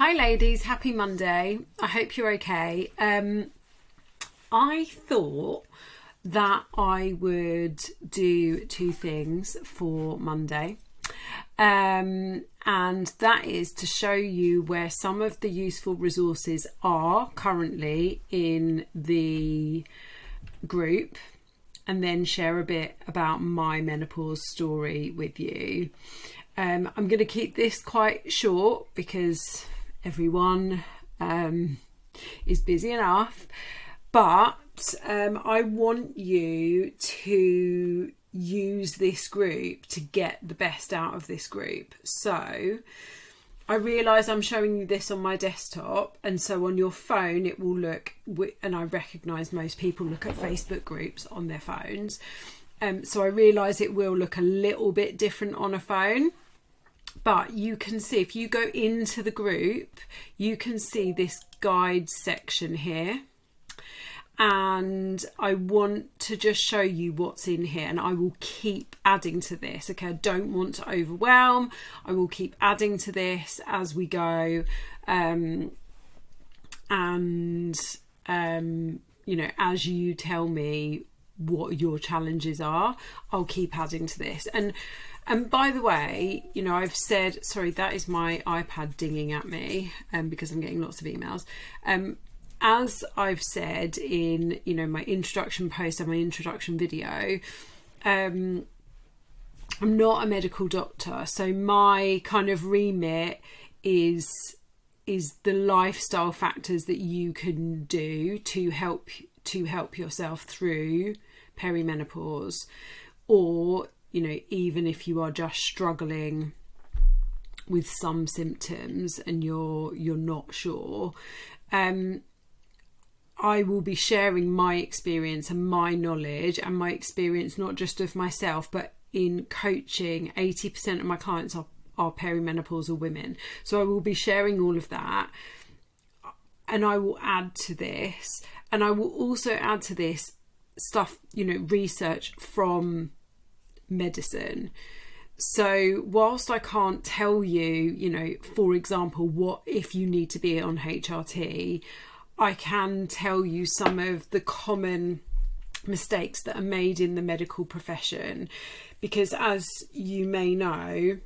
Hi ladies, happy Monday. I hope you're okay. I thought that I would do two things for Monday. And that is to show you where some of the useful resources are currently in the group, and then share a bit about my menopause story with you. I'm going to keep this quite short because everyone is busy enough, but I want you to use this group to get the best out of this group. So I realise I'm showing you this on my desktop, and so on your phone it will look, and I recognise most people look at Facebook groups on their phones, so I realise it will look a little bit different on a phone. But you can see, if you go into the group, you can see this guides section here. And I want to just show you what's in here, and I will keep adding to this. Okay, I don't want to overwhelm. I will keep adding to this as we go. You know, as you tell me what your challenges are, I'll keep adding to this. And by the way, you know, I've said, sorry, that is my iPad dinging at me because I'm getting lots of emails. As I've said in, you know, my introduction post and my introduction video, I'm not a medical doctor. So my kind of remit is the lifestyle factors that you can do to help yourself through perimenopause, or, you know, even if you are just struggling with some symptoms and you're not sure, I will be sharing my experience and my knowledge and my experience, not just of myself, but in coaching. 80% of my clients are perimenopausal women. So I will be sharing all of that, and I will add to this, and I will also add to this stuff, you know, research from medicine. So whilst I can't tell you, you know, for example, what if you need to be on HRT, I can tell you some of the common mistakes that are made in the medical profession, because as you may know,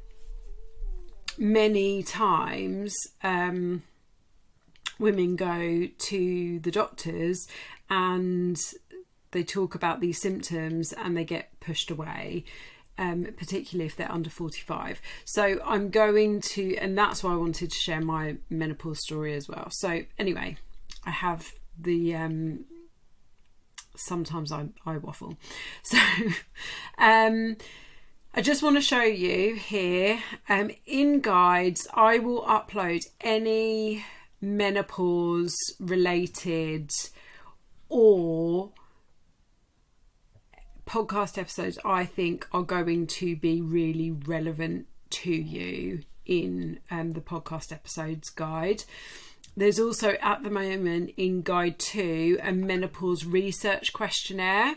many times women go to the doctors and they talk about these symptoms and they get pushed away, particularly if they're under 45. So I'm going to, and that's why I wanted to share my menopause story as well. So anyway, I have the sometimes I waffle. So I just want to show you here, in guides, I will upload any menopause related or podcast episodes I think are going to be really relevant to you in the podcast episodes guide. There's also, at the moment, in Guide 2, a menopause research questionnaire,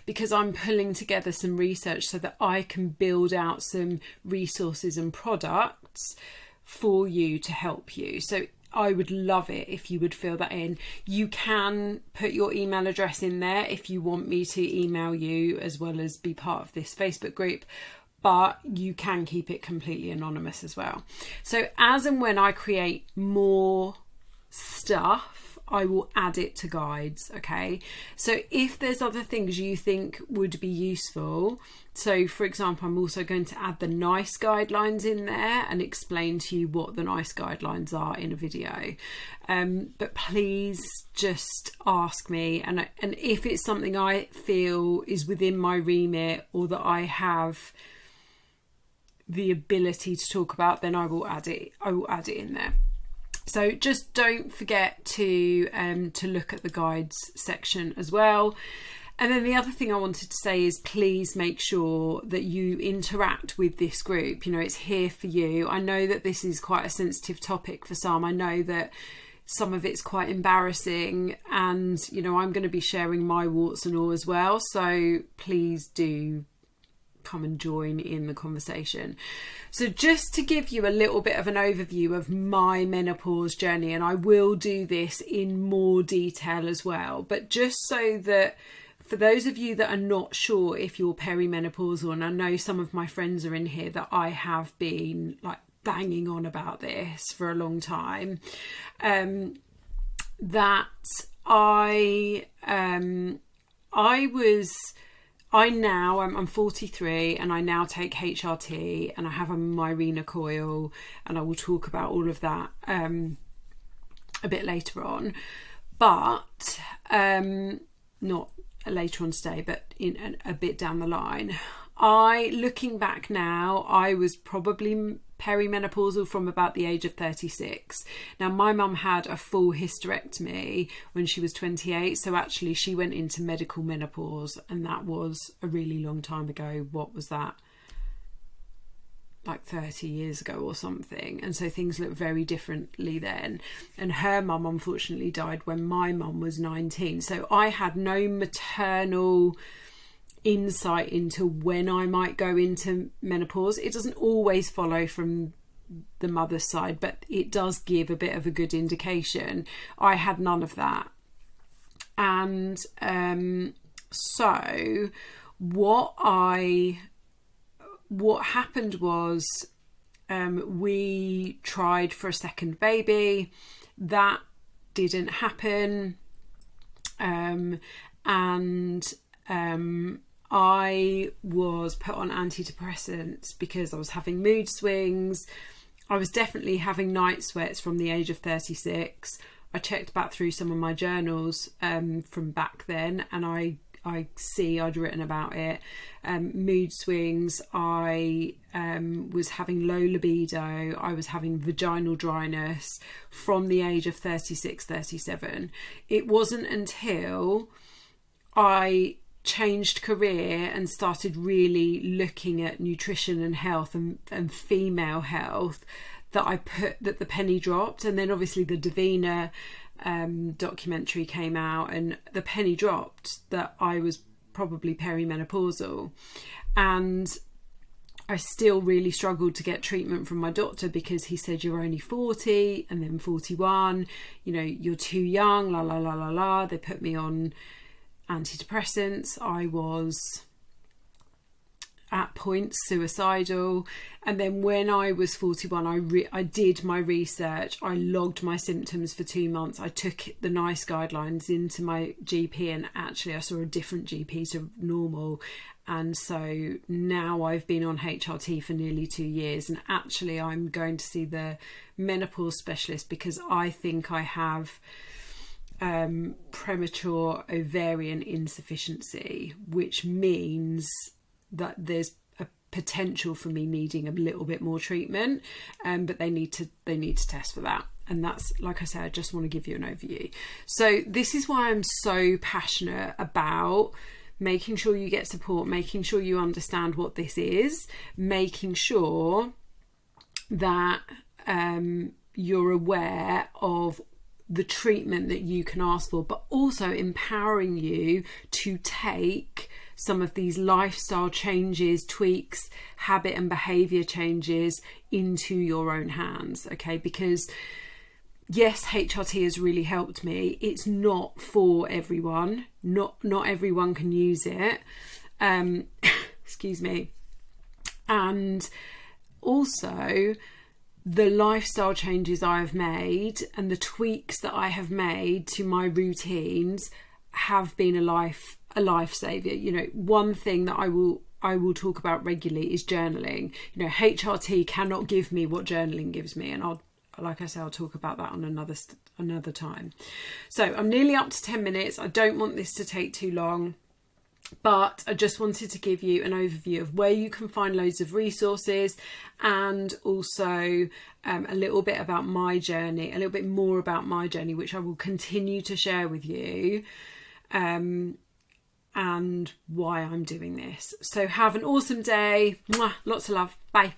because I'm pulling together some research so that I can build out some resources and products for you to help you. So I would love it if you would fill that in. You can put your email address in there if you want me to email you as well as be part of this Facebook group, but you can keep it completely anonymous as well. So as and when I create more stuff, I will add it to guides, okay? So if there's other things you think would be useful, so for example, I'm also going to add the NICE guidelines in there and explain to you what the NICE guidelines are in a video. But please just ask me, and if it's something I feel is within my remit or that I have the ability to talk about, then I will add it in there. So just don't forget to look at the guides section as well. And then the other thing I wanted to say is, please make sure that you interact with this group. You know, it's here for you. I know that this is quite a sensitive topic for some. I know that some of it's quite embarrassing, and, you know, I'm going to be sharing my warts and all as well. So please do come and join in the conversation. So just to give you a little bit of an overview of my menopause journey, and I will do this in more detail as well, but just so that for those of you that are not sure if you're perimenopausal, and I know some of my friends are in here that I have been like banging on about this for a long time, that I'm 43 and I now take HRT and I have a Mirena coil, and I will talk about all of that a bit later on, but not later on today, but in a bit down the line. Looking back now, I was probably perimenopausal from about the age of 36. Now, my mum had a full hysterectomy when she was 28, so actually she went into medical menopause, and that was a really long time ago. What was that? Like 30 years ago or something. And so things look very differently then. And her mum unfortunately died when my mum was 19. So I had no maternal insight into when I might go into menopause. It doesn't always follow from the mother's side, but it does give a bit of a good indication. I had none of that. And so what happened was we tried for a second baby. That didn't happen. I was put on antidepressants because I was having mood swings. I was definitely having night sweats from the age of 36. I checked back through some of my journals from back then, and I see I'd written about it. Mood swings. I was having low libido. I was having vaginal dryness from the age of 36, 37. It wasn't until I changed career and started really looking at nutrition and health and female health that the penny dropped. And then obviously the Davina documentary came out, and the penny dropped that I was probably perimenopausal. And I still really struggled to get treatment from my doctor because he said, you're only 40 and then 41, you're too young, la la la la la. They put me on antidepressants. I was at points suicidal. And then when I was 41, I did my research. I logged my symptoms for 2 months. I took the NICE guidelines into my GP, and actually I saw a different GP to normal. And so now I've been on HRT for nearly 2 years, and actually I'm going to see the menopause specialist because I think I have premature ovarian insufficiency, which means that there's a potential for me needing a little bit more treatment, but they need to test for that. And that's, like I said, I just want to give you an overview. So this is why I'm so passionate about making sure you get support, making sure you understand what this is, making sure that you're aware of the treatment that you can ask for, but also empowering you to take some of these lifestyle changes, tweaks, habit and behavior changes into your own hands. Okay, because yes, HRT has really helped me. It's not for everyone. Not everyone can use it. Excuse me. And also, the lifestyle changes I have made and the tweaks that I have made to my routines have been a lifesaver. One thing that I will talk about regularly is journaling. HRT cannot give me what journaling gives me, and I'll talk about that on another time. So I'm nearly up to 10 minutes. I don't want this to take too long, but I just wanted to give you an overview of where you can find loads of resources, and also a little bit about my journey, a little bit more about my journey, which I will continue to share with you, and why I'm doing this. So have an awesome day. Mwah, lots of love. Bye.